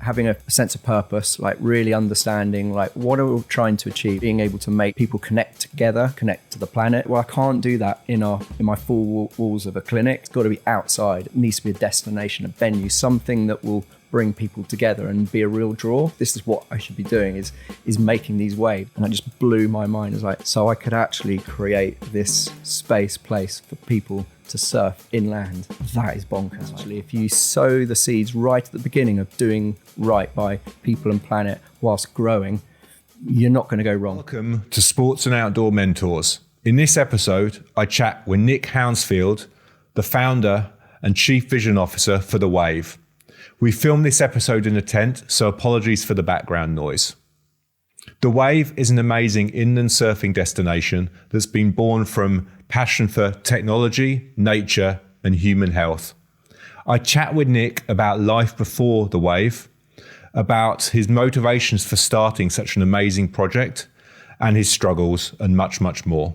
having a sense of purpose, like really understanding like what are we trying to achieve, being able to make people connect together, connect to the planet. Well, I can't do that in my four walls of a clinic. It's got to be outside. It needs to be a destination, a venue, something that will bring people together and be a real draw. This is what I should be doing, is making these waves. And it just blew my mind. It's like, so I could actually create this place for people to surf inland. That is bonkers. Actually, if you sow the seeds right at the beginning of doing right by people and planet whilst growing, you're not going to go wrong. Welcome to Sports and Outdoor Mentors. In this episode, I chat with Nick Hounsfield, the founder and Chief Vision Officer for The Wave. We filmed this episode in a tent, so apologies for the background noise. The Wave is an amazing inland surfing destination that's been born from passion for technology, nature, and human health. I chat with Nick about life before The Wave, about his motivations for starting such an amazing project, and his struggles, and much, much more.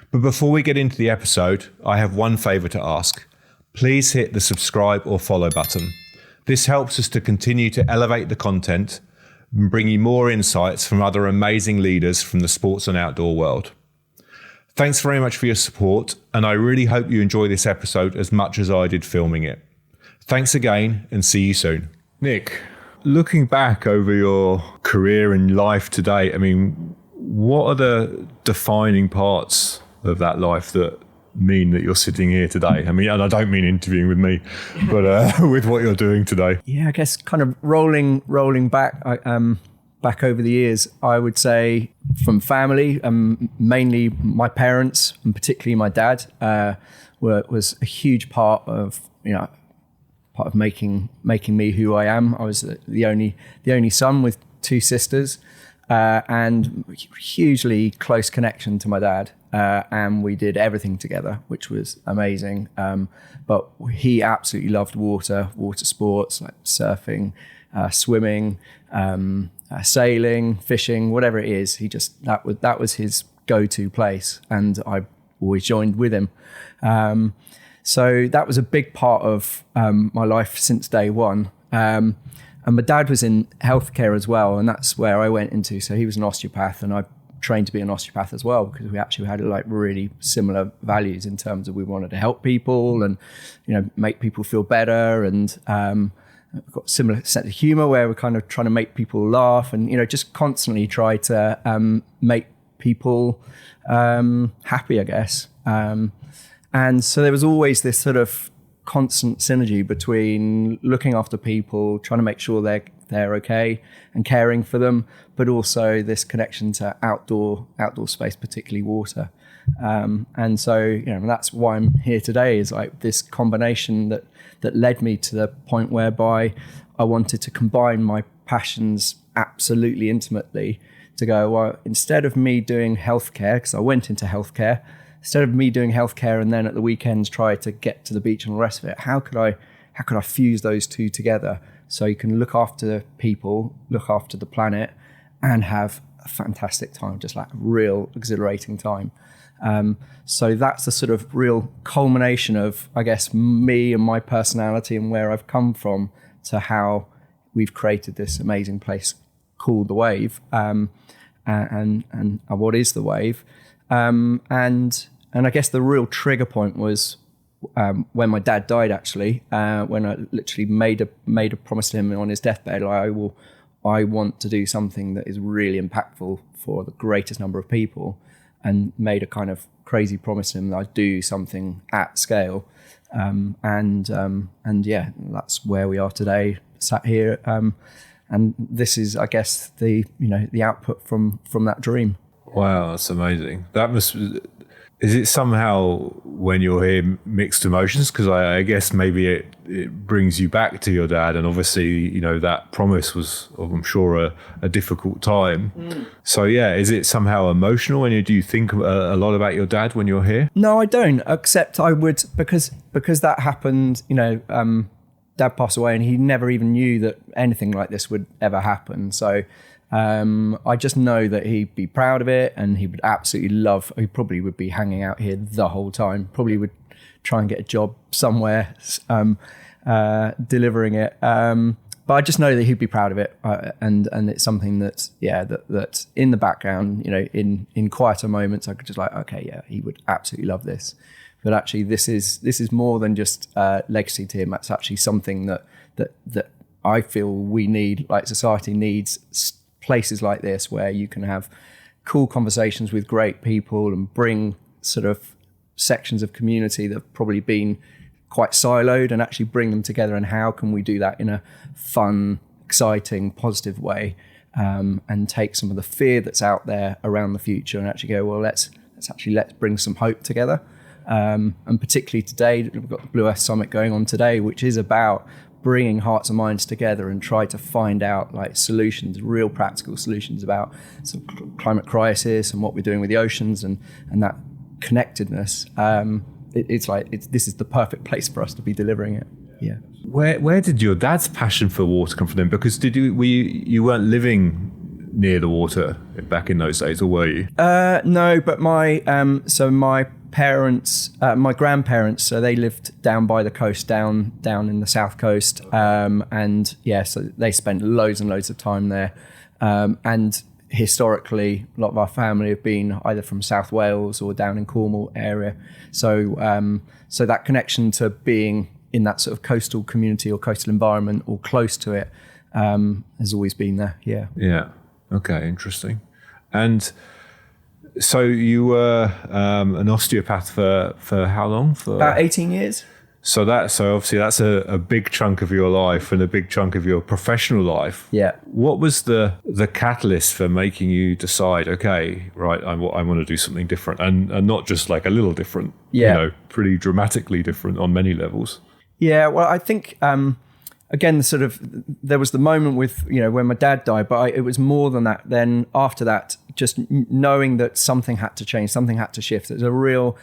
But before we get into the episode, I have one favour to ask. Please hit the subscribe or follow button. This helps us to continue to elevate the content and bring you more insights from other amazing leaders from the sports and outdoor world. Thanks very much for your support, and I really hope you enjoy this episode as much as I did filming it. Thanks again, and see you soon. Nick, looking back over your career and life today, I mean, what are the defining parts of that life that mean that you're sitting here today? I mean, and I don't mean interviewing with me, but with what you're doing today. Yeah, I guess kind of rolling back, back over the years, I would say from family, mainly my parents and particularly my dad was a huge part of making me who I am. I was the only son with two sisters, and hugely close connection to my dad. And we did everything together, which was amazing. But he absolutely loved water sports like surfing, swimming, sailing, fishing, whatever it is. He just that was his go-to place, and I always joined with him. So that was a big part of my life since day one. And my dad was in healthcare as well, and that's where I went into. So he was an osteopath, and I trained to be an osteopath as well, because we actually had like really similar values in terms of we wanted to help people and make people feel better, and we've got a similar sense of humor where we're kind of trying to make people laugh and just constantly try to make people happy, I guess. And so there was always this sort of constant synergy between looking after people, trying to make sure they're okay and caring for them, but also this connection to outdoor space, particularly water. And so, that's why I'm here today, is like this combination that led me to the point whereby I wanted to combine my passions absolutely intimately to go, well, instead of me doing healthcare, because I went into healthcare, instead of me doing healthcare and then at the weekends try to get to the beach and all the rest of it, how could I fuse those two together so you can look after people, look after the planet, and have a fantastic time, just like a real exhilarating time. So that's the sort of real culmination of, I guess, me and my personality and where I've come from to how we've created this amazing place called The Wave, and what is The Wave. And I guess the real trigger point was when my dad died, actually, when I literally made a promise to him on his deathbed. I want to do something that is really impactful for the greatest number of people, and made a kind of crazy promise to him that I'd do something at scale. And yeah, that's where we are today, sat here. And this is, I guess, the output from that dream. Wow, that's amazing. Is it somehow, when you're here, mixed emotions? Because I guess maybe it brings you back to your dad, and obviously, that promise was, I'm sure, a difficult time. So yeah, is it somehow emotional? And do you think a lot about your dad when you're here? No, I don't, except I would, because that happened, Dad passed away, and he never even knew that anything like this would ever happen. So I just know that he'd be proud of it, and he would absolutely love, he probably would be hanging out here the whole time, probably would try and get a job somewhere delivering it. But but I just know that he'd be proud of it, and it's something that's that in the background, in quieter moments, I could just like, okay, yeah, he would absolutely love this. But actually, this is more than just legacy to him. That's actually something that I feel we need, like society needs places like this where you can have cool conversations with great people and bring sort of sections of community that have probably been quite siloed and actually bring them together. And how can we do that in a fun, exciting, positive way, and take some of the fear that's out there around the future and actually go, well, let's bring some hope together. And particularly today, we've got the Blue Earth Summit going on today, which is about bringing hearts and minds together and try to find out like solutions, real practical solutions about sort of climate crisis and what we're doing with the oceans and that connectedness. This is the perfect place for us to be delivering it. Yeah. Where did your dad's passion for water come from then? Because you weren't living near the water back in those days, or were you? No, but my parents, my grandparents, so they lived down by the coast, down in the south coast, and yeah, so they spent loads and loads of time there, and historically, a lot of our family have been either from South Wales or down in Cornwall area. So that connection to being in that sort of coastal community or coastal environment or close to it has always been there. Yeah. Yeah. Okay. Interesting. And so you were an osteopath for how long? For about 18 years. So obviously that's a big chunk of your life and a big chunk of your professional life. Yeah. What was the catalyst for making you decide, okay, right, I want to do something different, and not just like a little different, pretty dramatically different on many levels? Yeah. Well, I think again, there was the moment with when my dad died, but it was more than that. Then after that, just knowing that something had to change, something had to shift. There's a real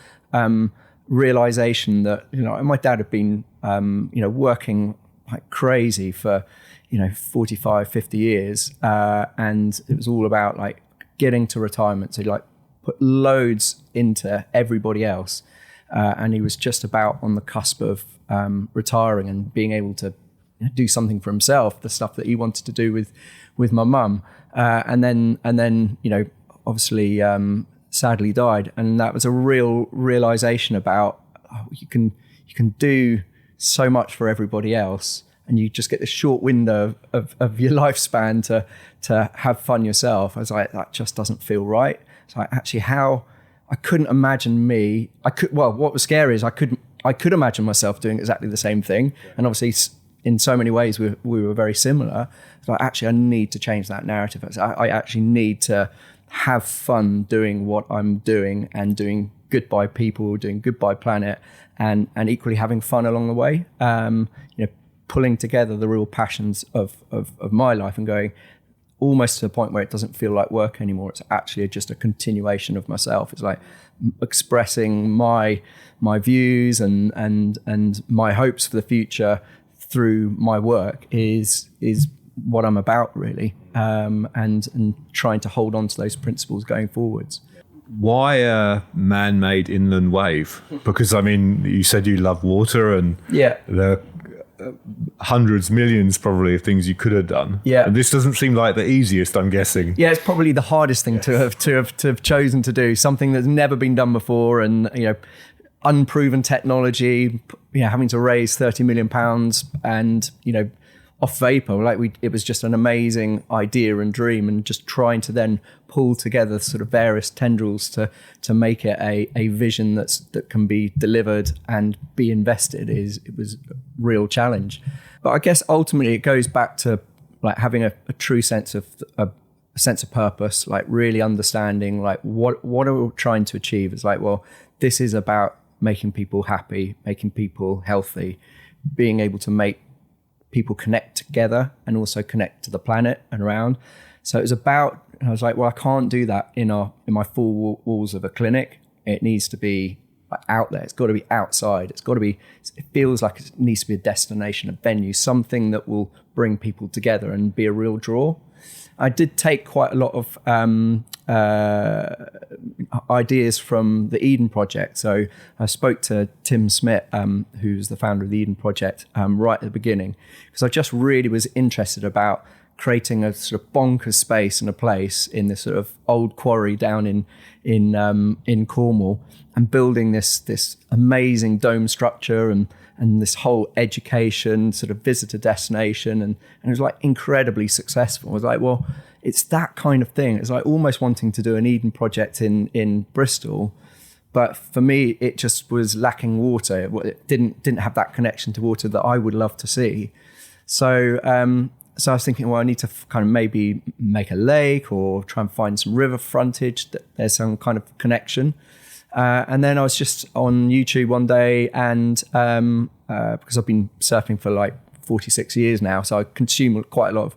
realization that my dad had been working like crazy for 45, 50 years, and it was all about like getting to retirement. So he like put loads into everybody else, and he was just about on the cusp of retiring and being able to do something for himself, the stuff that he wanted to do with my mum, and then obviously sadly died, and that was a real realization about you can do so much for everybody else, and you just get this short window of your lifespan to have fun yourself. I was like, that just doesn't feel right. So actually, I couldn't imagine what was scary is I could imagine myself doing exactly the same thing, and obviously in so many ways we were very similar. So actually I need to change that narrative. I actually need to have fun doing what I'm doing and doing good by people, doing good by planet, and equally having fun along the way. Pulling together the real passions of my life and going almost to the point where it doesn't feel like work anymore. It's actually just a continuation of myself. It's like expressing my views and my hopes for the future through my work is what I'm about, really, and trying to hold on to those principles going forwards. Why a man-made inland wave? Because you said you love water, and there are hundreds, millions probably of things you could have done. Yeah, and this doesn't seem like the easiest, I'm guessing. Yeah, it's probably the hardest thing to have chosen to do, something that's never been done before, and unproven technology, having to raise £30 million and off vapor. It was just an amazing idea and dream, and just trying to then pull together sort of various tendrils to make it a vision that can be delivered and be invested. It was a real challenge. But I guess ultimately it goes back to like having a true sense of purpose, like really understanding like what are we trying to achieve. It's like, well, this is about making people happy, making people healthy, being able to make people connect together and also connect to the planet and around. So it was about, I was like, well, I can't do that in my four walls of a clinic. It needs to be out there. It's got to be outside. It feels like it needs to be a destination, a venue, something that will bring people together and be a real draw. I did take quite a lot of ideas from the Eden Project. So I spoke to Tim Smith, who's the founder of the Eden Project, right at the beginning, because I just really was interested about creating a sort of bonkers space and a place in this sort of old quarry down in Cornwall, and building this amazing dome structure and this whole education sort of visitor destination, and it was like incredibly successful. I was like, well, it's that kind of thing. It's like almost wanting to do an Eden Project in Bristol, but for me it just was lacking water. It didn't have that connection to water that I would love to see. So I was thinking, well, I need to kind of maybe make a lake or try and find some river frontage that there's some kind of connection. And then I was just on YouTube one day, and because I've been surfing for like 46 years now, so I consume quite a lot of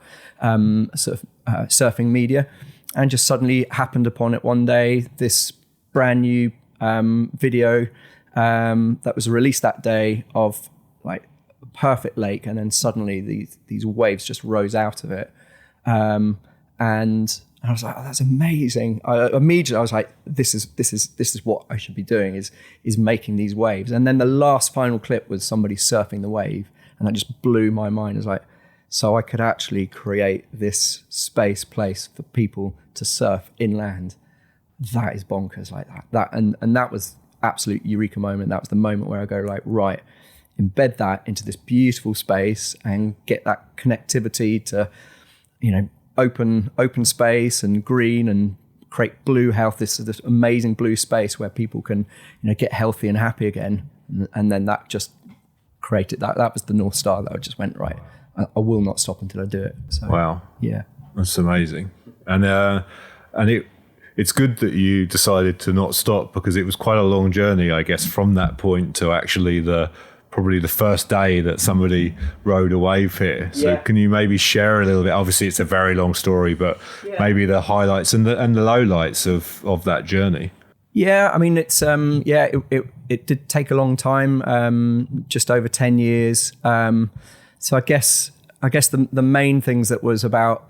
surfing media, and just suddenly happened upon it one day, this brand new video that was released that day of like a perfect lake, and then suddenly these waves just rose out of it, and I was like, oh, that's amazing. Immediately I was like, this is what I should be doing, is making these waves. And then the last final clip was somebody surfing the wave, and that just blew my mind. I was like, so I could actually create this place for people to surf inland. That is bonkers, like that. And that was absolute eureka moment. That was the moment where I go like, right, embed that into this beautiful space and get that connectivity to, open space and green, and create blue health, this amazing blue space where people can, get healthy and happy again. And then that just created that was the North Star that I just went, right, I will not stop until I do it. So, wow. Yeah. That's amazing. And it's good that you decided to not stop, because it was quite a long journey, I guess, from that point to actually probably the first day that somebody rode a wave here. So Can you maybe share a little bit? Obviously it's a very long story, but maybe the highlights and the lowlights of that journey. Yeah, I mean, it's it did take a long time, just over 10 years. So I guess the main things that was about,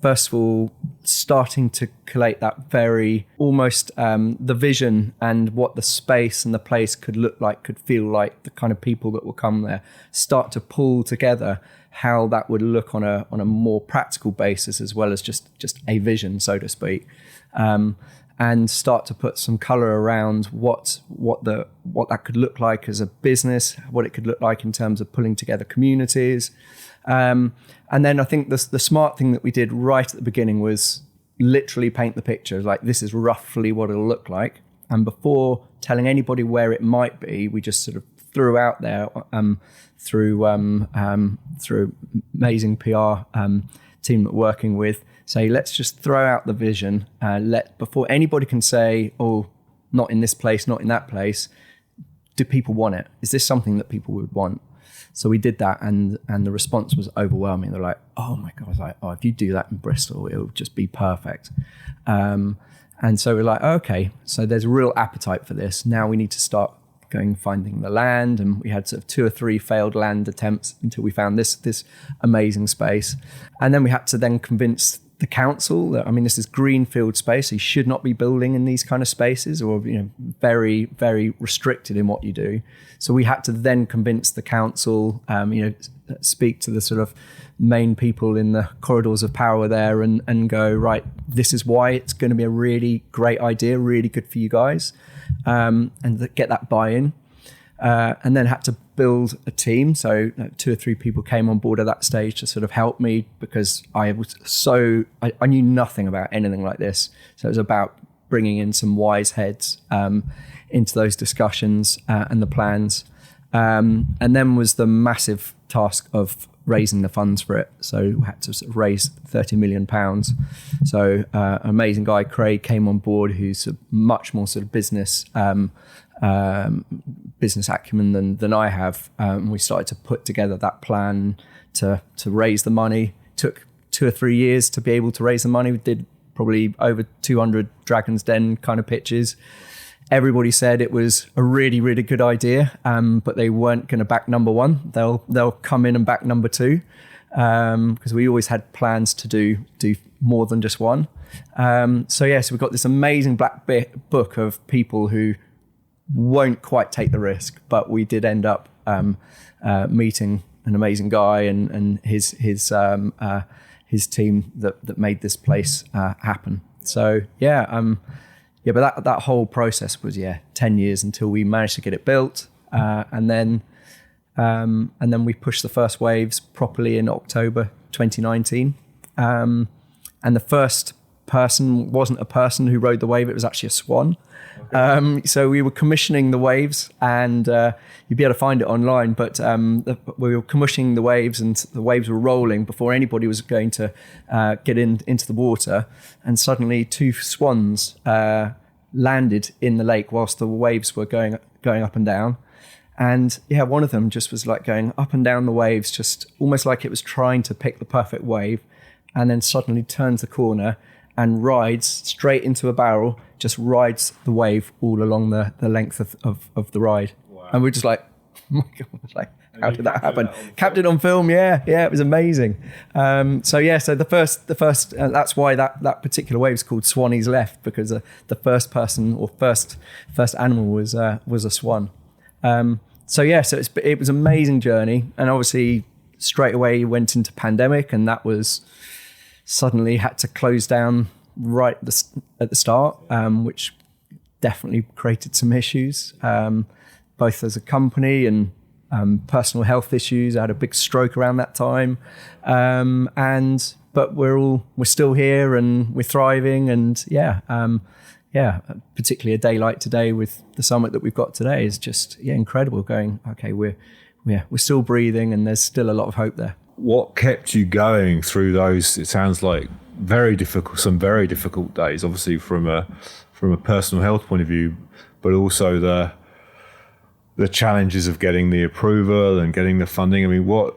first of all, starting to collate that very almost the vision and what the space and the place could look like, could feel like, the kind of people that will come there, start to pull together how that would look on a more practical basis, as well as just a vision, so to speak, and start to put some color around what that could look like as a business, what it could look like in terms of pulling together communities. And then I think the smart thing that we did right at the beginning was literally paint the picture. Like, this is roughly what it'll look like. And before telling anybody where it might be, we just sort of threw out there through amazing PR team that we're working with, say, let's just throw out the vision. Before anybody can say, oh, not in this place, not in that place, do people want it? Is this something that people would want? So we did that, and the response was overwhelming. They're like, oh my God, I was like, oh, if you do that in Bristol, it'll just be perfect. And so we're like, okay, so there's a real appetite for this. Now we need to start finding the land, and we had sort of 2 or 3 failed land attempts until we found this amazing space. And then we had to then convince the council that, I mean, this is greenfield space, so you should not be building in these kind of spaces, or very, very restricted in what you do. So we had to then convince the council, speak to the sort of main people in the corridors of power there, and go, right, this is why it's going to be a really great idea, really good for you guys, and get that buy-in. And then had to build a team. So 2 or 3 people came on board at that stage to sort of help me, because I knew nothing about anything like this. So it was about bringing in some wise heads into those discussions and the plans. And then was the massive task of raising the funds for it. So we had to sort of raise £30 million. So an amazing guy, Craig, came on board, who's much more sort of business acumen than I have. We started to put together that plan to raise the money. Took 2 or 3 years to be able to raise the money. We did probably over 200 Dragon's Den kind of pitches. Everybody said it was a really, really good idea, but they weren't going to back number 1. They'll come in and back number 2. because we always had plans to do more than just one. So we've got this amazing black book of people who won't quite take the risk, but we did end up meeting an amazing guy and his team that made this place happen. So but that whole process was 10 years until we managed to get it built, and then we pushed the first waves properly in October 2019. And the first person wasn't a person who rode the wave; it was actually a swan. Okay. So we were commissioning the waves, and you'd be able to find it online. But we were commissioning the waves, and the waves were rolling before anybody was going to get into the water. And suddenly, two swans landed in the lake whilst the waves were going up and down. And one of them just was like going up and down the waves, just almost like it was trying to pick the perfect wave, and then suddenly turns the corner and rides straight into a barrel, just rides the wave all along the length of the ride. Wow. And we're just like, oh my God, like, how did that happen? Kept it on film, it was amazing. So the first that's why that particular wave is called Swanee's Left, because the first person or first animal was a swan. So it was an amazing journey, and obviously straight away went into pandemic, and that was suddenly had to close down right at the start, which definitely created some issues, both as a company and personal health issues. I had a big stroke around that time, but we're still here and we're thriving, and particularly a day like today with the summit that we've got today is just incredible. Going, okay, we're still breathing, and there's still a lot of hope there. What kept you going through those? It sounds like some very difficult days. Obviously, from a personal health point of view, but also the challenges of getting the approval and getting the funding. I mean, what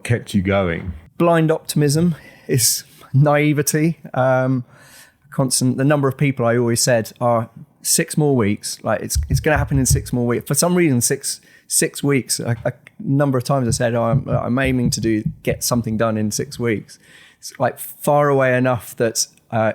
kept you going? Blind optimism is naivety. Constant. The number of people I always said are 6 more weeks. Like it's going to happen in 6 more weeks. For some reason, six weeks. A number of times I said, I'm aiming to get something done in 6 weeks. It's like far away enough that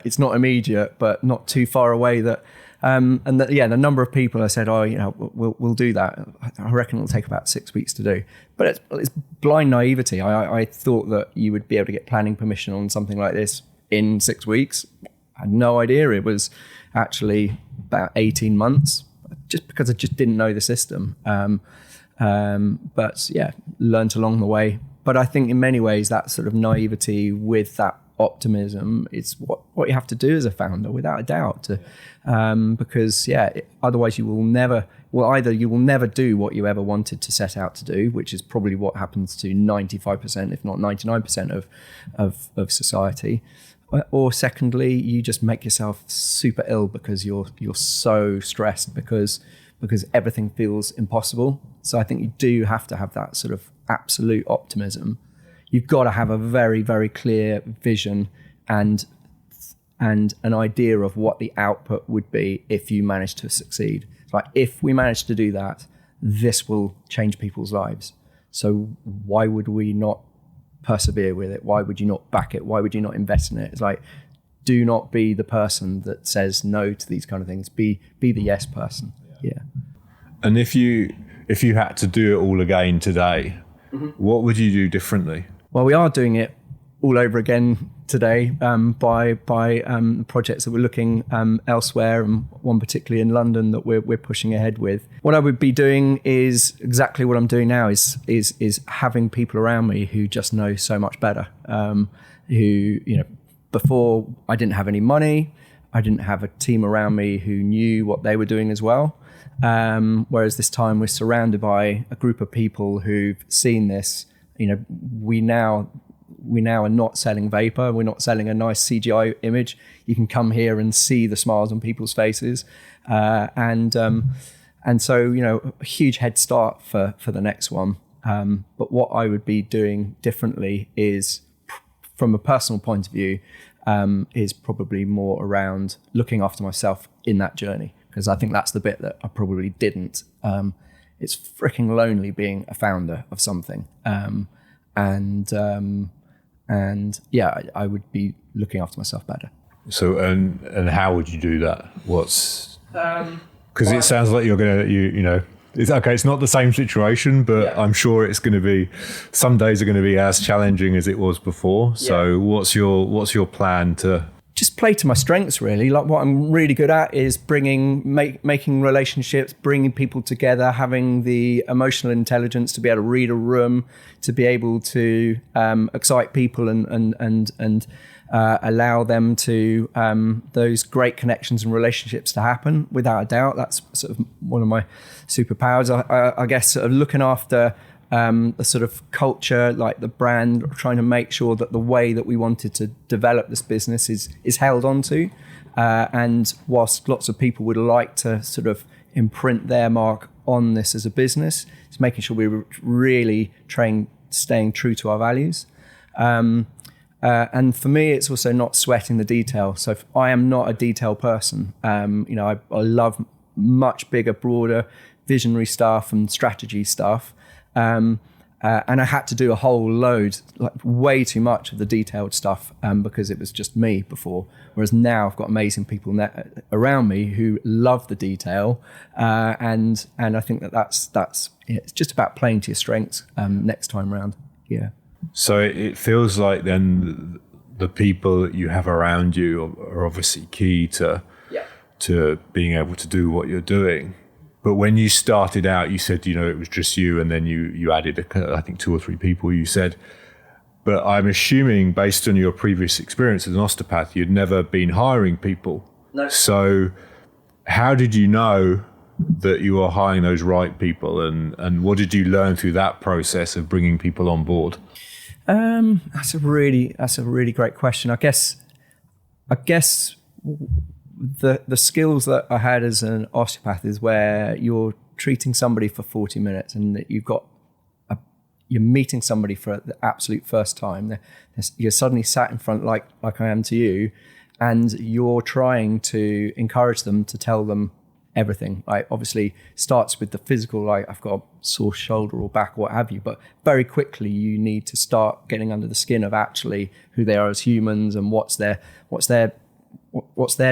it's not immediate, but not too far away that. The number of people I said, we'll do that. I reckon it'll take about 6 weeks to do. But it's blind naivety. I thought that you would be able to get planning permission on something like this in 6 weeks. I had no idea it was actually about 18 months, just because I just didn't know the system. But learned along the way. But I think in many ways that sort of naivety with that optimism is what you have to do as a founder, without a doubt. Because otherwise you will never do what you ever wanted to set out to do, which is probably what happens to 95%, if not 99% of society. Or secondly, you just make yourself super ill because you're so stressed because everything feels impossible. So I think you do have to have that sort of absolute optimism. You've got to have a very, very clear vision and an idea of what the output would be if you manage to succeed. Like, if we manage to do that, this will change people's lives. So why would we not persevere with it? Why would you not back it? Why would you not invest in it? It's like, do not be the person that says no to these kind of things. Be the yes person. Yeah. And if you had to do it all again today, what would you do differently? Well, we are doing it all over again today by projects that we're looking elsewhere, and one particularly in London that we're pushing ahead with. What I would be doing is exactly what I'm doing now, is having people around me who just know so much better. Before I didn't have any money, I didn't have a team around me who knew what they were doing as well. Whereas this time we're surrounded by a group of people who've seen this. We now are not selling vapor. We're not selling a nice CGI image. You can come here and see the smiles on people's faces, and so a huge head start for the next one. But what I would be doing differently is, from a personal point of view, is probably more around looking after myself in that journey, because I think that's the bit that I probably didn't. It's freaking lonely being a founder of something. and yeah, I would be looking after myself better. So, and how would you do that? What's, because it sounds like you're going to, you know, it's okay. It's not the same situation, but yeah. I'm sure it's going to be, some days are going to be as challenging as it was before. So what's your plan to? Just play to my strengths, really. Like what I'm really good at is making relationships, bringing people together, having the emotional intelligence to be able to read a room, to be able to excite people and allow them to those great connections and relationships to happen. Without a doubt, that's sort of one of my superpowers. I guess sort of looking after the sort of culture, like the brand, trying to make sure that the way that we wanted to develop this business is held onto. And whilst lots of people would like to sort of imprint their mark on this as a business, it's making sure we're really staying true to our values. And for me, it's also not sweating the detail. So I am not a detail person. I love much bigger, broader, visionary stuff and strategy stuff. And I had to do a whole load, like way too much of the detailed stuff because it was just me before. Whereas now I've got amazing people around me who love the detail, and I think that's it's just about playing to your strengths next time round. Yeah. So it feels like then the people that you have around you are obviously key to being able to do what you're doing. But when you started out, you said, it was just you, and then you added, I think, 2 or 3 people, you said. But I'm assuming, based on your previous experience as an osteopath, you'd never been hiring people. No. So how did you know that you were hiring those right people, and what did you learn through that process of bringing people on board? That's a really great question. I guess the skills that I had as an osteopath is where you're treating somebody for 40 minutes and that you're meeting somebody for the absolute first time. You're suddenly sat in front like I am to you, and you're trying to encourage them to tell them everything. Like obviously starts with the physical, like I've got a sore shoulder or back or what have you, but very quickly you need to start getting under the skin of actually who they are as humans and what's their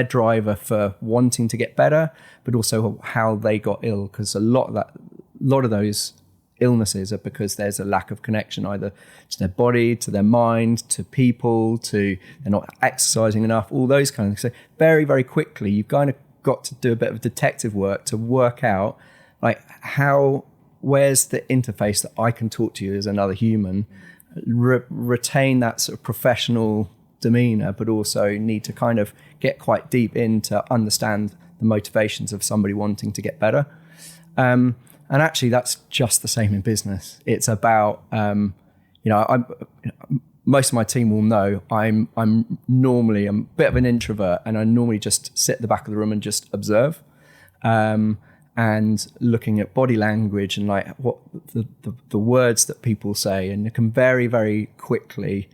driver for wanting to get better, but also how they got ill. Because a lot of those illnesses are because there's a lack of connection either to their body, to their mind, to people, to they're not exercising enough, all those kind of things. So very, very quickly, you've kind of got to do a bit of detective work to work out like where's the interface that I can talk to you as another human, retain that sort of professional demeanor, but also need to kind of get quite deep in to understand the motivations of somebody wanting to get better. And actually that's just the same in business. It's about, most of my team will know I'm normally a bit of an introvert, and I normally just sit at the back of the room and just observe, and looking at body language and like what the words that people say, and you can very, very quickly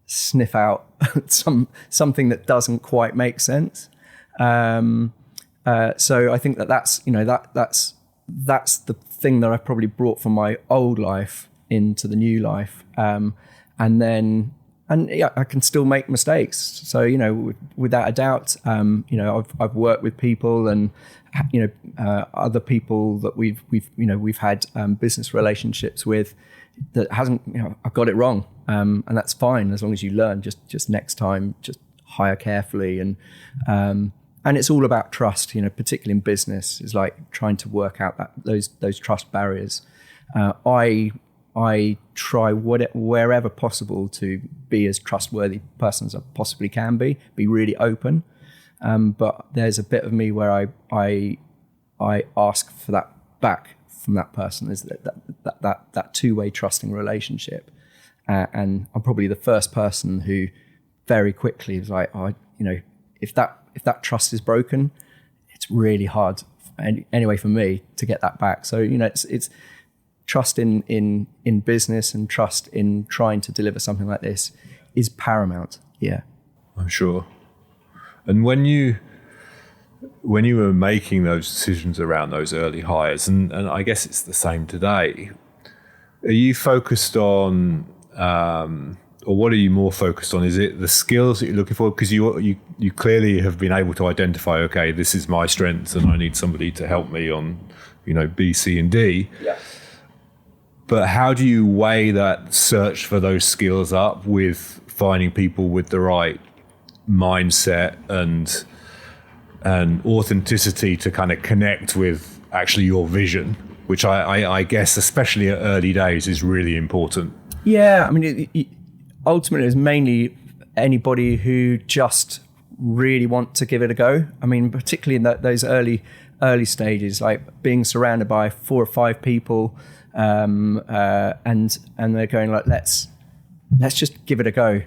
sniff out something that doesn't quite make sense. So I think that's the thing that I probably brought from my old life into the new life. And I can still make mistakes. So, without a doubt, I've worked with people and, other people that we've had business relationships with that hasn't, I've got it wrong. And that's fine as long as you learn. Just next time, just hire carefully, and it's all about trust. Particularly in business, is like trying to work out those trust barriers. I try wherever possible to be as trustworthy person as I possibly can be really open. But there's a bit of me where I ask for that back from that person, is that two-way trusting relationship. And I'm probably the first person who very quickly is like, if that trust is broken, it's really hard anyway for me to get that back. So, it's trust in business and trust in trying to deliver something like this is paramount. Yeah, I'm sure. And when you were making those decisions around those early hires, and I guess it's the same today, are you focused on or what are you more focused on? Is it the skills that you're looking for? Because you clearly have been able to identify, okay, this is my strengths and I need somebody to help me on, B, C, and D. Yeah. But how do you weigh that search for those skills up with finding people with the right mindset and authenticity to kind of connect with actually your vision, which I guess, especially at early days, is really important? Yeah, I mean, ultimately, it's mainly anybody who just really want to give it a go. I mean, particularly in those early stages, like being surrounded by 4 or 5 people, and they're going like, let's just give it a go.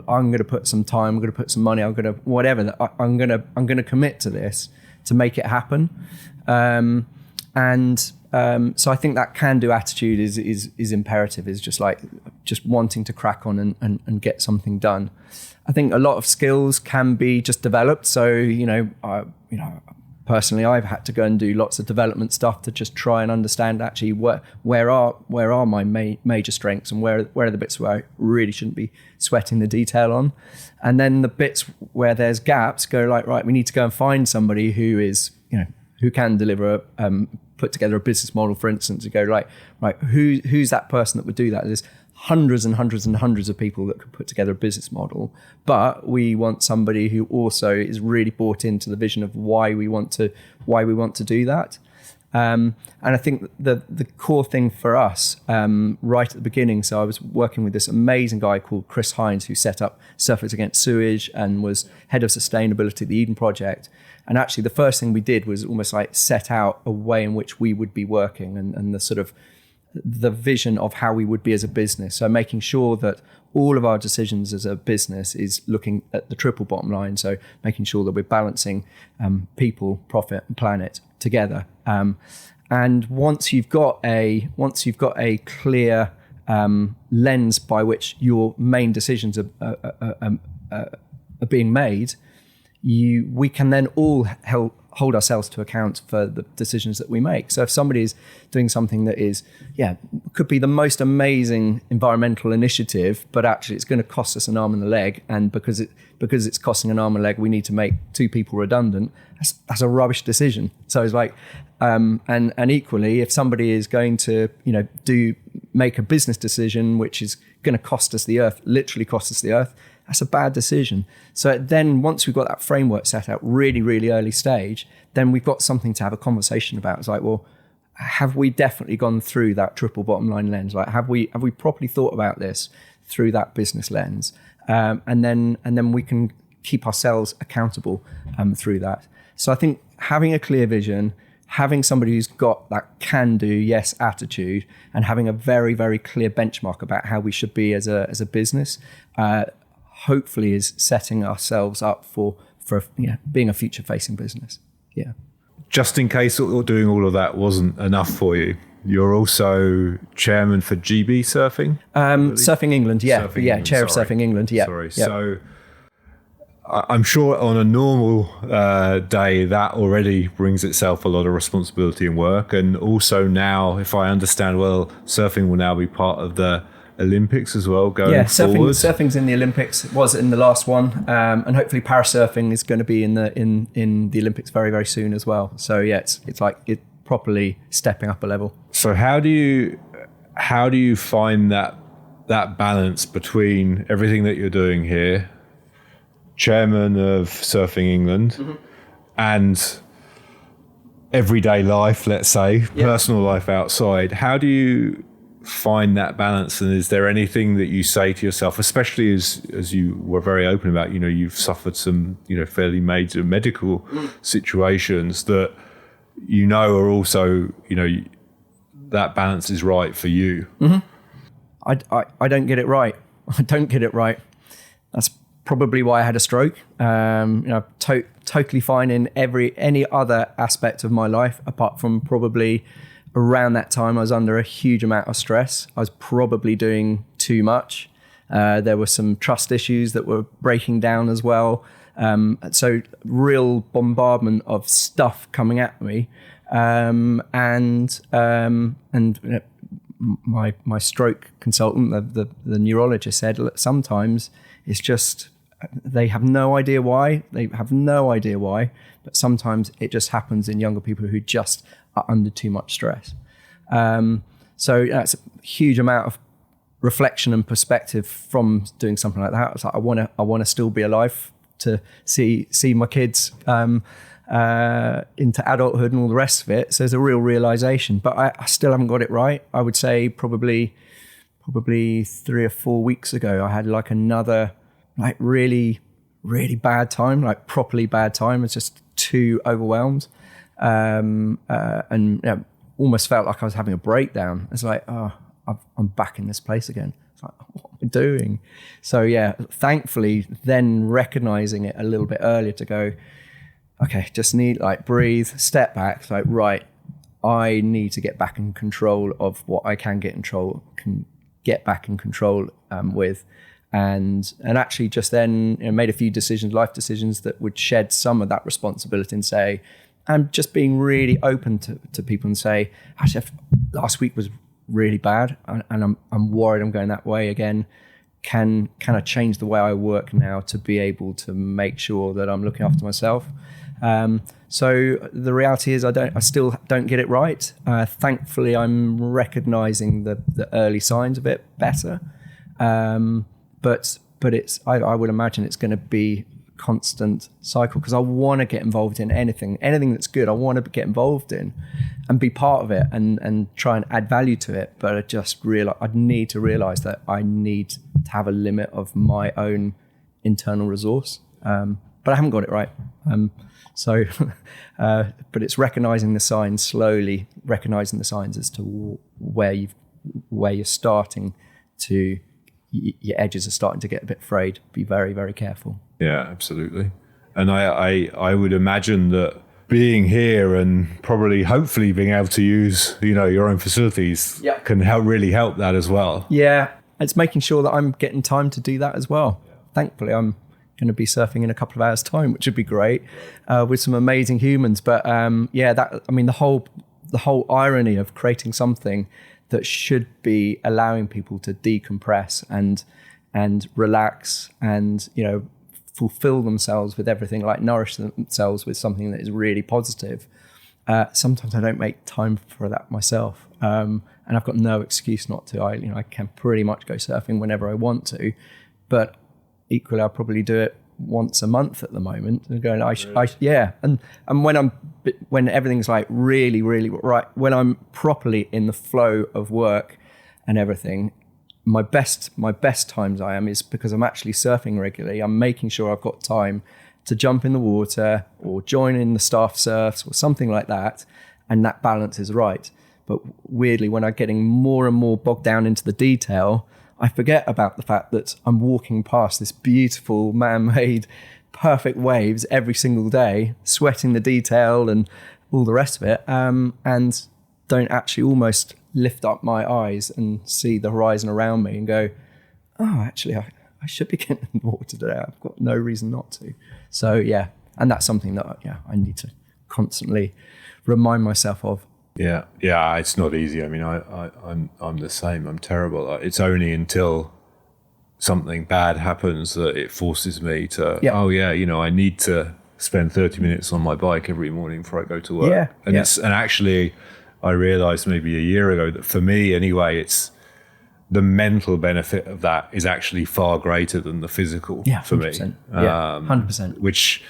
I'm going to put some time, I'm going to put some money, I'm going to whatever. I'm going to commit to this to make it happen. So I think that can-do attitude is imperative. Is just wanting to crack on and get something done. I think a lot of skills can be just developed. So personally, I've had to go and do lots of development stuff to just try and understand actually where are my major strengths and where are the bits where I really shouldn't be sweating the detail on, and then the bits where there's gaps, go like, right, we need to go and find somebody who is who can deliver put together a business model, for instance, to go right, who's that person that would do that? There's hundreds and hundreds and hundreds of people that could put together a business model, but we want somebody who also is really bought into the vision of why we want to do that. And I think the core thing for us right at the beginning, so I was working with this amazing guy called Chris Hines, who set up Surfers Against Sewage and was head of sustainability at the Eden Project. And actually the first thing we did was almost like set out a way in which we would be working and the sort of the vision of how we would be as a business. So making sure that all of our decisions as a business is looking at the triple bottom line. So making sure that we're balancing people, profit, and planet together. And once you've got a clear lens by which your main decisions are being made, we can then all hold ourselves to account for the decisions that we make. So if somebody is doing something that is, could be the most amazing environmental initiative, but actually it's going to cost us an arm and a leg, and because it's costing an arm and a leg, we need to make 2 people redundant. That's a rubbish decision. So it's like, and equally, if somebody is going to, make a business decision which is going to cost us the earth, literally cost us the earth, that's a bad decision. So then once we've got that framework set out really, really early stage, then we've got something to have a conversation about. It's like, well, have we definitely gone through that triple bottom line lens? Like, have we properly thought about this through that business lens? And then we can keep ourselves accountable through that. So I think having a clear vision, having somebody who's got that can-do, yes attitude, and having a very, very clear benchmark about how we should be as a business, hopefully is setting ourselves up for being a future-facing business. Yeah. Just in case doing all of that wasn't enough for you, you're also chairman for GB Surfing? Surfing England, yeah. Surfing yeah, England, chair sorry. of Surfing England, yeah. Sorry. Yeah. So I'm sure on a normal day, that already brings itself a lot of responsibility and work. And also now, if I understand well, surfing will now be part of the Olympics as well going forward. Surfing's in the Olympics, was in the last one, and hopefully parasurfing is going to be in the Olympics very, very soon as well. So yeah, it's like it properly stepping up a level. So how do you find that balance between everything that you're doing here, chairman of Surfing England, and everyday life, let's say, personal life outside? How do you find that balance, and is there anything that you say to yourself, especially as you were very open about, you've suffered some fairly major medical situations that are also that balance is right for you? I don't get it right. That's probably why I had a stroke. Totally fine in any other aspect of my life, apart from probably around that time I was under a huge amount of stress. I was probably doing too much. There were some trust issues that were breaking down as well. So real bombardment of stuff coming at me. And my stroke consultant, the neurologist, said, look, sometimes it's just they have no idea why. But sometimes it just happens in younger people who just are under too much stress. So that's a huge amount of reflection and perspective from doing something like that. It's like I want to still be alive to see my kids into adulthood and all the rest of it. So there's a real realization, but I still haven't got it right. I would say probably 3 or 4 weeks ago, I had like another like really, really bad time, like properly bad time. I was just too overwhelmed, and almost felt like I was having a breakdown. It's like, I'm back in this place again. It's like, what am I doing? So yeah, thankfully then recognizing it a little bit earlier to go, okay, just need like breathe, step back. It's like, right, I need to get back in control of what I can get back in control with. And actually just then made a few life decisions that would shed some of that responsibility and say, I'm just being really open to people and say, actually, last week was really bad and I'm worried I'm going that way again. Can I change the way I work now to be able to make sure that I'm looking after myself? So the reality is I still don't get it right. Thankfully, I'm recognizing the early signs of it better. But I would imagine it's going to be a constant cycle because I want to get involved in anything that's good. I want to get involved in and be part of it and try and add value to it. But I need to realize that I need to have a limit of my own internal resource. But I haven't got it right. But it's recognizing the signs slowly, recognizing the signs as to where you're starting to. Your edges are starting to get a bit frayed. Be very, very careful. Yeah, absolutely. And I would imagine that being here and probably hopefully being able to use your own facilities can really help that as well. Yeah, it's making sure that I'm getting time to do that as well. Thankfully, I'm going to be surfing in a couple of hours' time, which would be great, with some amazing humans. But the whole irony of creating something that should be allowing people to decompress and relax and fulfill themselves with everything, like nourish themselves with something that is really positive. Sometimes I don't make time for that myself, and I've got no excuse not to. I can pretty much go surfing whenever I want to, but equally I'll probably do it once a month at the moment. And going, and when everything's like really, really right, when I'm properly in the flow of work and everything, my best times I am is because I'm actually surfing regularly. I'm making sure I've got time to jump in the water or join in the staff surfs or something like that, and that balance is right. But weirdly, when I'm getting more and more bogged down into the detail, I forget about the fact that I'm walking past this beautiful man-made perfect waves every single day, sweating the detail and all the rest of it, and don't actually almost lift up my eyes and see the horizon around me and go, oh, actually, I should be getting in the water today. I've got no reason not to. So, yeah, and that's something that I need to constantly remind myself of. Yeah, it's not easy. I mean, I'm the same. I'm terrible. It's only until something bad happens that it forces me to. I need to spend 30 minutes on my bike every morning before I go to work. And actually, I realized maybe a year ago that for me anyway, it's the mental benefit of that is actually far greater than the physical for 100%. Me. 100%. Which,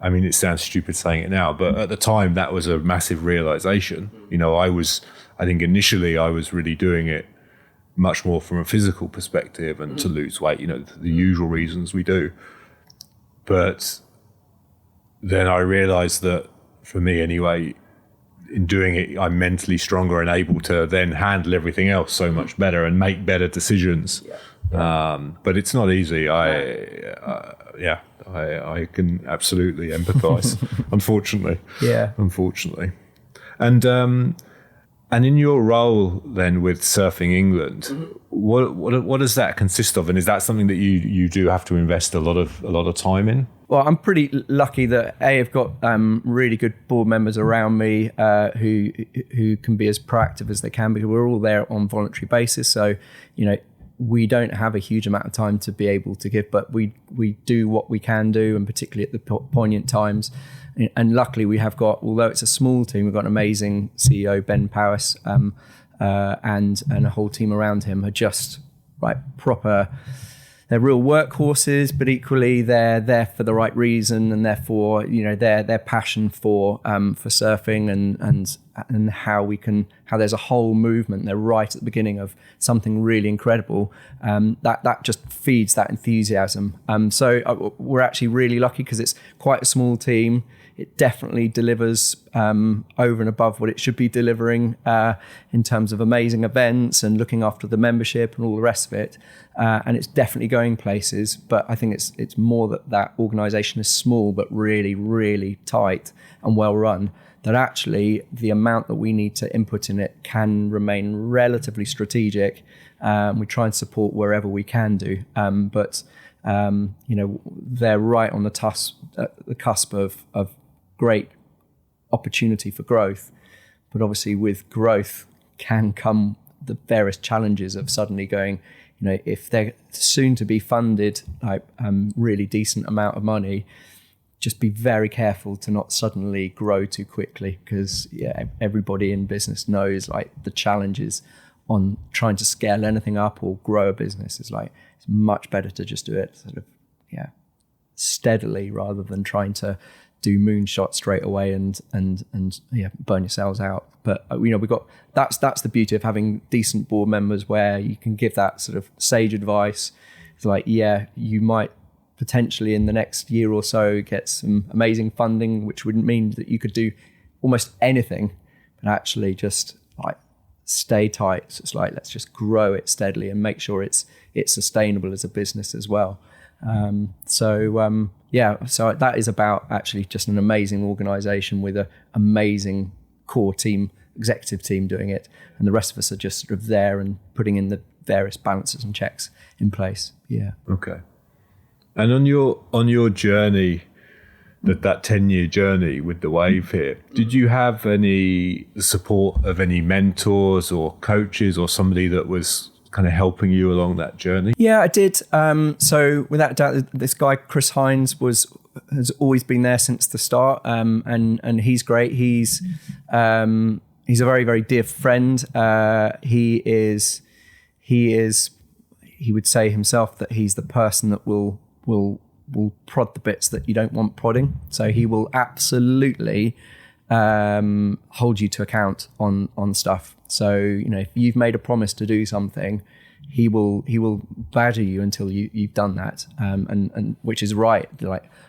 I mean, it sounds stupid saying it now, but at the time that was a massive realization. I think initially I was really doing it much more from a physical perspective and to lose weight, the usual reasons we do. But then I realized that for me anyway, in doing it, I'm mentally stronger and able to then handle everything else so much better and make better decisions. But it's not easy. I can absolutely empathize, unfortunately. Yeah. Unfortunately. And And in your role then with Surfing England, what does that consist of? And is that something that you do have to invest a lot of time in? Well, I'm pretty lucky that I've got really good board members around me who can be as proactive as they can, because we're all there on voluntary basis. So, we don't have a huge amount of time to be able to give, but we do what we can do, and particularly at the poignant times. And luckily we have got, although it's a small team, we've got an amazing CEO, Ben Powis, and a whole team around him are just proper. They're real workhorses, but equally they're there for the right reason, and therefore their passion for surfing and how there's a whole movement. They're right at the beginning of something really incredible. That just feeds that enthusiasm. So we're actually really lucky because it's quite a small team. It definitely delivers over and above what it should be delivering in terms of amazing events and looking after the membership and all the rest of it. And it's definitely going places. But I think it's more that organisation is small but really, really tight and well run, that actually the amount that we need to input in it can remain relatively strategic. We try and support wherever we can do. But they're right on the cusp of great opportunity for growth, but obviously with growth can come the various challenges of suddenly going, if they're soon to be funded really decent amount of money, just be very careful to not suddenly grow too quickly, because everybody in business knows the challenges on trying to scale anything up or grow a business is it's much better to just do it steadily rather than trying to do moonshot straight away and burn yourselves out. But we've got that's the beauty of having decent board members, where you can give that sort of sage advice. It's you might potentially in the next year or so get some amazing funding, which would mean that you could do almost anything, but actually just stay tight. So it's let's just grow it steadily and make sure it's sustainable as a business as well. So that is about actually just an amazing organisation with an amazing core team, executive team doing it, and the rest of us are just sort of there and putting in the various balances and checks in place. Yeah. Okay. And on your journey, that 10-year journey with the Wave here, did you have any support of any mentors or coaches or somebody that was kind of helping you along that journey? Yeah, I did. So without doubt, this guy Chris Hines has always been there since the start, and he's great. He's a very, very dear friend. He would say himself that he's the person that will prod the bits that you don't want prodding. So he will absolutely hold you to account on stuff. So if you've made a promise to do something, he will badger you until you've done that, and which is right,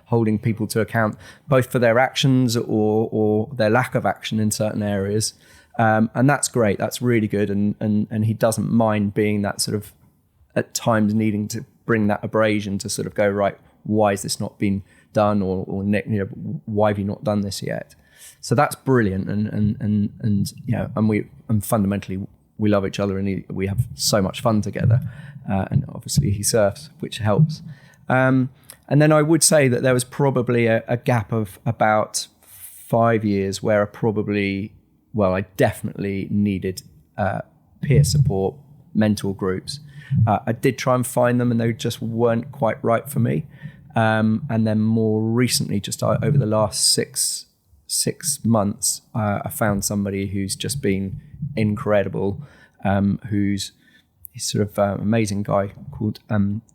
holding people to account both for their actions or their lack of action in certain areas, and that's great. That's really good, and he doesn't mind being that sort of at times needing to bring that abrasion to sort of go, right, why has this not been done, or Nick, why have you not done this yet? So that's brilliant, and fundamentally we love each other, and we have so much fun together, and obviously he surfs, which helps. And then I would say that there was probably a gap of about 5 years where I definitely needed peer support, mentor groups. I did try and find them, and they just weren't quite right for me. And then more recently, just over the last six months, I found somebody who's just been incredible, he's sort of an amazing guy called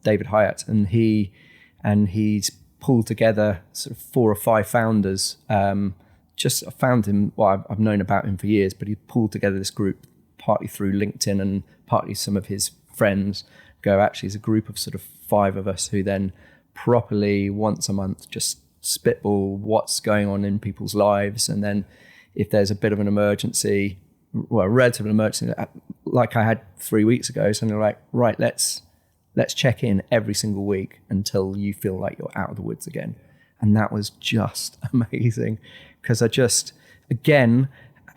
David Hyatt, and he's pulled together sort of 4 or 5 founders. I found him, I've known about him for years, but he pulled together this group partly through LinkedIn and partly some of his friends. Actually, it's a group of sort of 5 of us who then properly once a month just spitball what's going on in people's lives, and then if there's a bit of an emergency, a relative emergency like I had 3 weeks ago, so they're like, right, let's check in every single week until you feel like you're out of the woods again. And that was just amazing, because I just, again,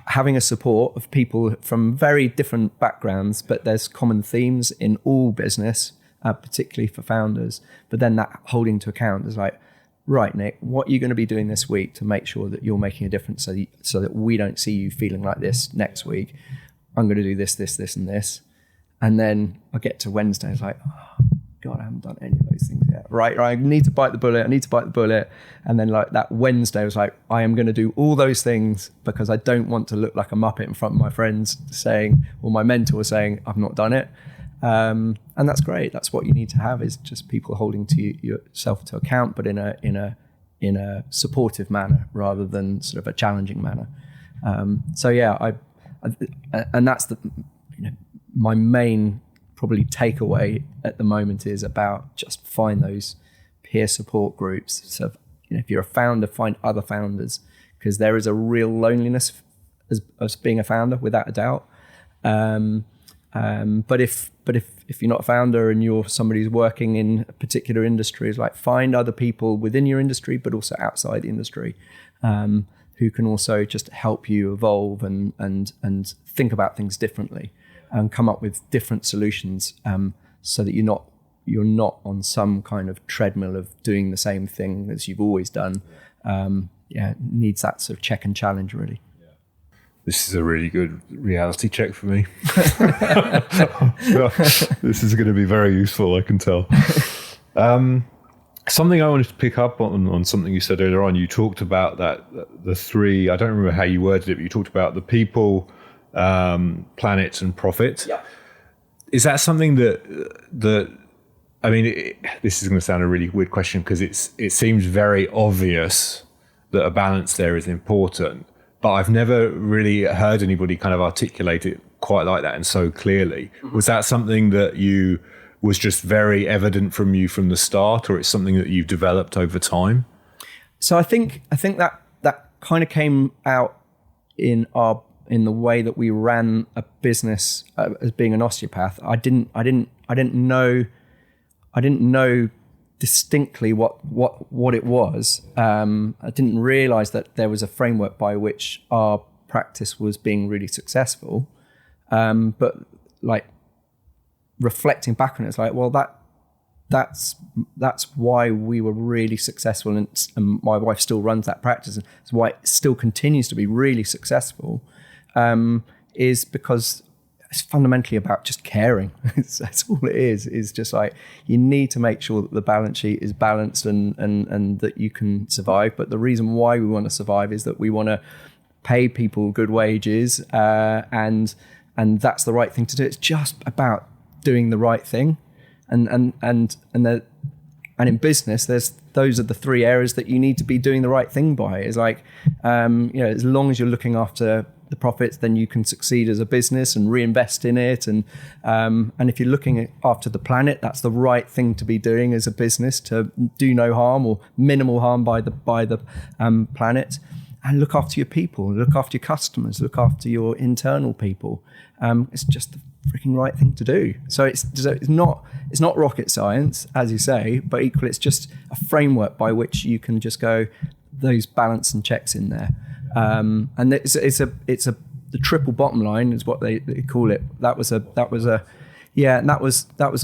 having a support of people from very different backgrounds, but there's common themes in all business, particularly for founders. But then that holding to account is like, right, Nick, what are you going to be doing this week to make sure that you're making a difference so that we don't see you feeling like this next week? I'm going to do this, this, this, and this. And then I get to Wednesday, it's like, oh, God, I haven't done any of those things yet. Right, I need to bite the bullet. And then like that Wednesday was like, I am going to do all those things because I don't want to look like a muppet in front of my friends saying, or my mentor saying, I've not done it. And that's great. That's what you need to have, is just people holding to yourself to account, but in a supportive manner rather than sort of a challenging manner. So yeah, and that's my main probably takeaway at the moment is about just find those peer support groups. So if you're a founder, find other founders, because there is a real loneliness as being a founder, without a doubt. But if you're not a founder and you're somebody who's working in a particular industry, it's like find other people within your industry, but also outside the industry, who can also just help you evolve and think about things differently and come up with different solutions, so that you're not on some kind of treadmill of doing the same thing as you've always done. It needs that sort of check and challenge, really. This is a really good reality check for me. This is going to be very useful, I can tell. Something I wanted to pick up on something you said earlier on. You talked about the three, I don't remember how you worded it, but you talked about the people, planet and profit. Yeah. Is that something that I mean, this is going to sound a really weird question, because it seems very obvious that a balance there is important, but I've never really heard anybody kind of articulate it quite like that and so clearly. Mm-hmm. Was that something that was just very evident from you from the start, or it's something that you've developed over time? So I think that kind of came out in the way that we ran a business as being an osteopath. I didn't know distinctly what it was. I didn't realize that there was a framework by which our practice was being really successful. But like reflecting back on it, it's like, well, that's why we were really successful, and my wife still runs that practice, and it's why it still continues to be really successful, is because it's fundamentally about just caring. That's all it is just like, you need to make sure that the balance sheet is balanced and that you can survive. But the reason why we want to survive is that we want to pay people good wages, and that's the right thing to do. It's just about doing the right thing, and in business, those are the three areas that you need to be doing the right thing by. It's like, as long as you're looking after the profits, then you can succeed as a business and reinvest in it. And if you're looking after the planet, that's the right thing to be doing as a business, to do no harm or minimal harm by the planet, and look after your people, look after your customers, look after your internal people. It's just the freaking right thing to do. So it's not rocket science, as you say, but equally it's just a framework by which you can just go those balance and checks in there. And it's the triple bottom line is what they call it. That was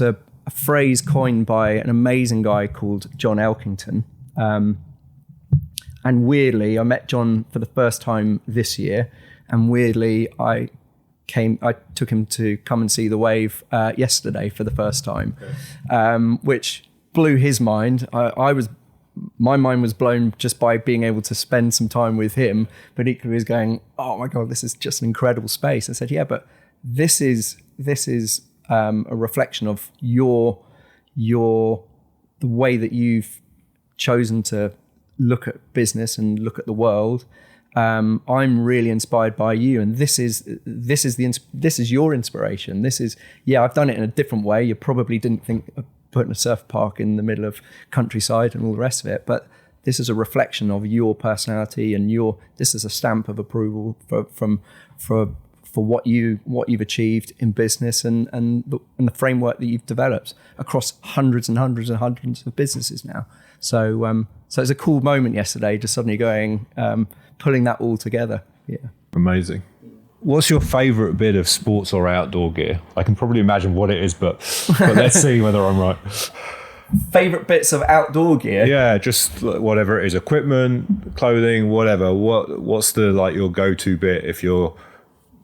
a phrase coined by an amazing guy called John Elkington. And weirdly, I met John for the first time this year, and weirdly, I took him to come and see the Wave yesterday for the first time, which blew his mind. My mind was blown just by being able to spend some time with him, but equally was going, oh my God, this is just an incredible space. I said, yeah, but this is a reflection of the way that you've chosen to look at business and look at the world. I'm really inspired by you, and this is your inspiration. I've done it in a different way. You probably didn't think of putting a surf park in the middle of countryside and all the rest of it, but this is a reflection of your personality, and this is a stamp of approval for what you've achieved in business and the framework that you've developed across hundreds and hundreds and hundreds of businesses now. So it's a cool moment yesterday, just suddenly going, pulling that all together. Yeah. Amazing. What's your favourite bit of sports or outdoor gear? I can probably imagine what it is, but let's see whether I'm right. Favorite bits of outdoor gear? Yeah, just whatever it is, equipment, clothing, whatever. What's the your go-to bit if you're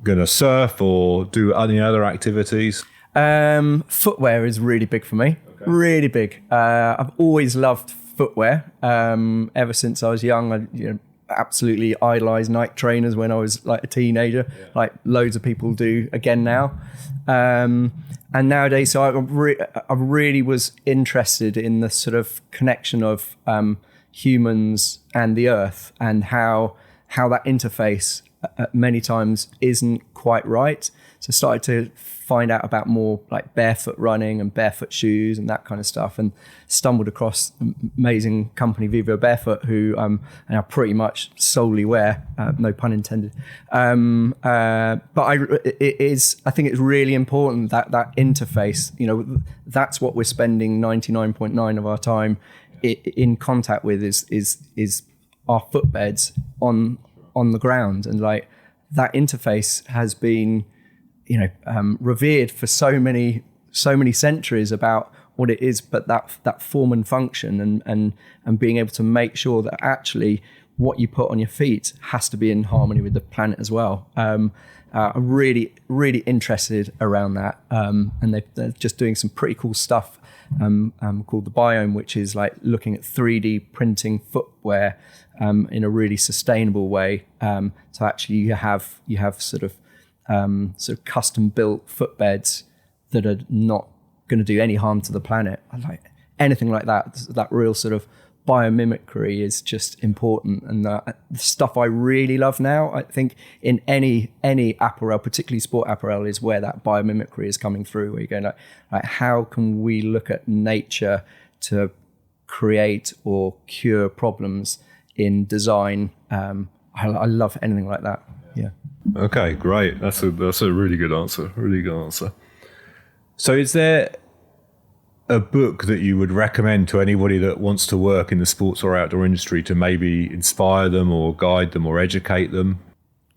gonna surf or do any other activities? Footwear is really big for me. Okay. Really big. I've always loved footwear. Ever since I was young, I absolutely idolized Nike trainers when I was like a teenager, like loads of people do again now. And nowadays, so I really was interested in the sort of connection of humans and the earth, and how that interface many times isn't quite right. So I started to find out about more like barefoot running and barefoot shoes and that kind of stuff, and stumbled across an amazing company, Vivo Barefoot, who I pretty much solely wear, no pun intended. But I think it's really important that interface, that's what we're spending 99.9% of our time in contact with is our footbeds on the ground. And like that interface has been revered for so many centuries about what it is, but that form and function and being able to make sure that actually what you put on your feet has to be in harmony with the planet as well. I'm really, really interested around that. And they're just doing some pretty cool stuff called the Biome, which is like looking at 3D printing footwear in a really sustainable way. So actually you have sort of custom built footbeds that are not going to do any harm to the planet. I like anything like that. That real sort of biomimicry is just important. And the stuff I really love now, I think in any apparel, particularly sport apparel, is where that biomimicry is coming through, where you're going like how can we look at nature to create or cure problems in design? I love anything like that. Yeah. Okay, great. That's a really good answer. Really good answer. So is there a book that you would recommend to anybody that wants to work in the sports or outdoor industry to maybe inspire them or guide them or educate them?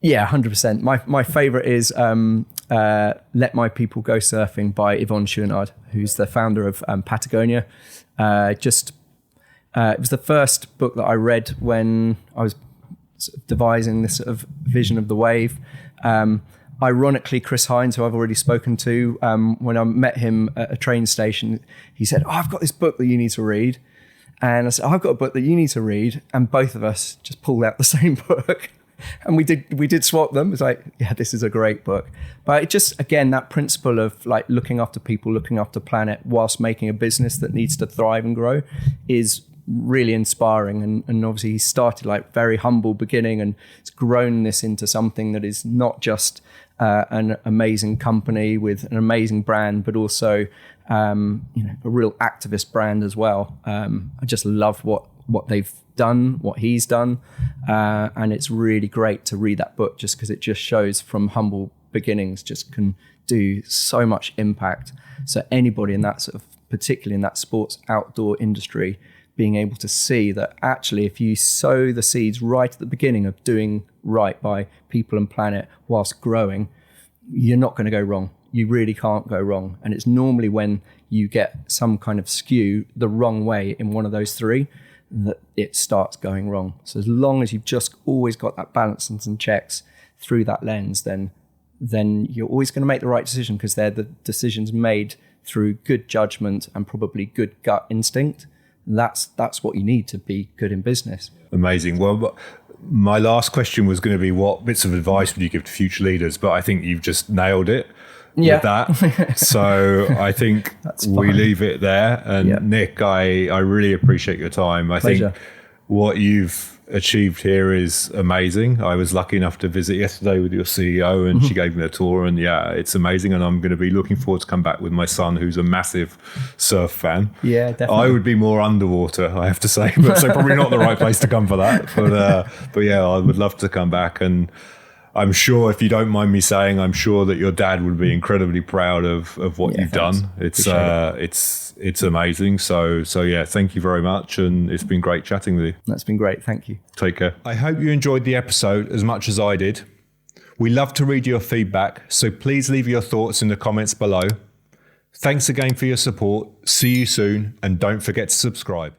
Yeah, 100%. My favorite is Let My People Go Surfing by Yvonne Chouinard, who's the founder of Patagonia. It was the first book that I read when I was sort of devising this sort of vision of the wave. Ironically, Chris Hines, who I've already spoken to, when I met him at a train station, he said, I've got this book that you need to read. And I said, I've got a book that you need to read. And both of us just pulled out the same book. And we did swap them. It's like, yeah, this is a great book. But it just, again, that principle of like looking after people, looking after planet, whilst making a business that needs to thrive and grow is really inspiring. And obviously he started like very humble beginning, and it's grown this into something that is not just an amazing company with an amazing brand, but also a real activist brand as well. I just love what they've done, what he's done, and it's really great to read that book just because it just shows from humble beginnings just can do so much impact. So anybody in that sort of, particularly in that sports outdoor industry, being able to see that actually if you sow the seeds right at the beginning of doing right by people and planet whilst growing, you're not going to go wrong. You really can't go wrong. And it's normally when you get some kind of skew the wrong way in one of those three that it starts going wrong. So as long as you've just always got that balance and checks through that lens, then you're always going to make the right decision, because they're the decisions made through good judgment and probably good gut instinct. That's what you need to be good in business. Amazing. Well, my last question was going to be, what bits of advice would you give to future leaders? But I think you've just nailed it with that. So I think we leave it there. And Nick, I really appreciate your time. I think what you've achieved here is amazing. I was lucky enough to visit yesterday with your CEO, and she gave me a tour, and it's amazing. And I'm going to be looking forward to come back with my son, who's a massive surf fan. Yeah, definitely. I would be more underwater, I have to say, but so probably not the right place to come for that. But yeah, I would love to come back. And I'm sure, if you don't mind me saying, I'm sure that your dad would be incredibly proud of what you've done. It's amazing. So yeah, thank you very much. And it's been great chatting with you. That's been great. Thank you. Take care. I hope you enjoyed the episode as much as I did. We love to read your feedback, so please leave your thoughts in the comments below. Thanks again for your support. See you soon, and don't forget to subscribe.